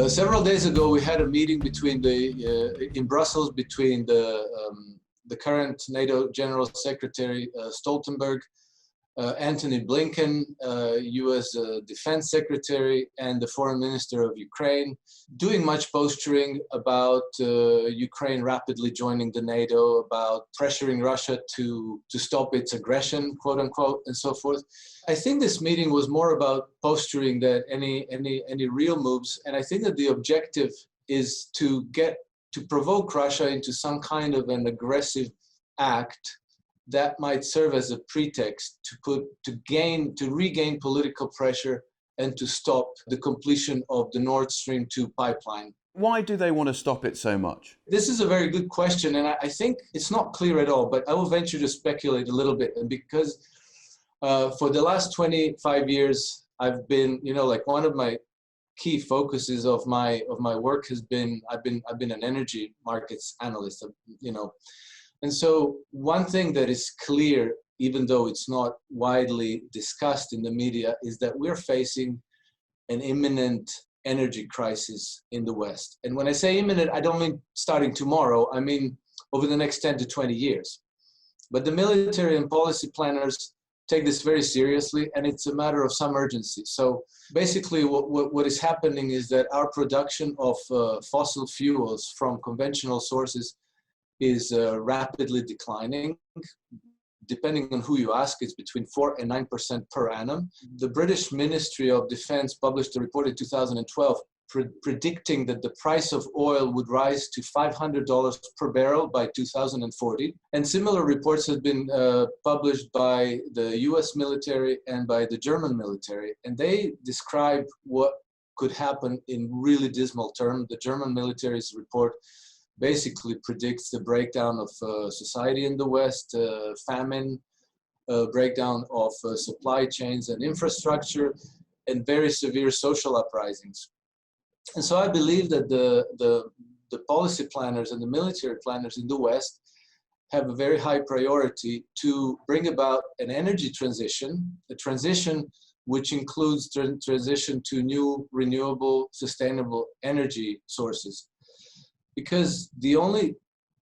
Several days ago, we had a meeting between in Brussels between the current NATO General Secretary Stoltenberg, Antony Blinken, U.S. Defense Secretary, and the Foreign Minister of Ukraine, doing much posturing about Ukraine rapidly joining the NATO, about pressuring Russia to stop its aggression, quote unquote, and so forth. I think this meeting was more about posturing than any real moves, and I think that the objective is to provoke Russia into some kind of an aggressive act that might serve as a pretext to regain political pressure and to stop the completion of the Nord Stream 2 pipeline. Why do they want to stop it so much? This is a very good question, and I think it's not clear at all, but I will venture to speculate a little bit. And because for the last 25 years, I've been, like one of my key focuses of my work has been, I've been an energy markets analyst, And so one thing that is clear, even though it's not widely discussed in the media, is that we're facing an imminent energy crisis in the West. And when I say imminent, I don't mean starting tomorrow. I mean over the next 10 to 20 years. But the military and policy planners take this very seriously, and it's a matter of some urgency. So basically what is happening is that our production of fossil fuels from conventional sources is rapidly declining. Depending on who you ask, it's between 4 and 9% per annum. The British Ministry of Defense published a report in 2012 predicting that the price of oil would rise to $500 per barrel by 2040. And similar reports have been published by the US military and by the German military. And they describe what could happen in really dismal terms. The German military's report basically predicts the breakdown of society in the West, famine, breakdown of supply chains and infrastructure, and very severe social uprisings. And so I believe that the policy planners and the military planners in the West have a very high priority to bring about an energy transition, a transition which includes transition to new renewable, sustainable energy sources. Because the only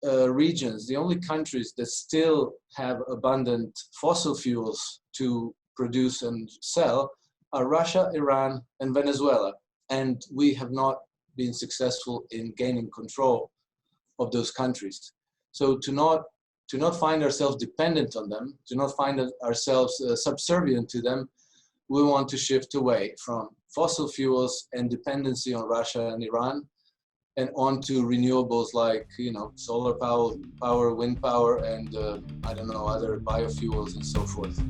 regions, the only countries that still have abundant fossil fuels to produce and sell are Russia, Iran, and Venezuela. And we have not been successful in gaining control of those countries. So to not find ourselves dependent on them, to not find ourselves subservient to them, we want to shift away from fossil fuels and dependency on Russia and Iran, and onto renewables like, solar power, wind power, and other biofuels and so forth.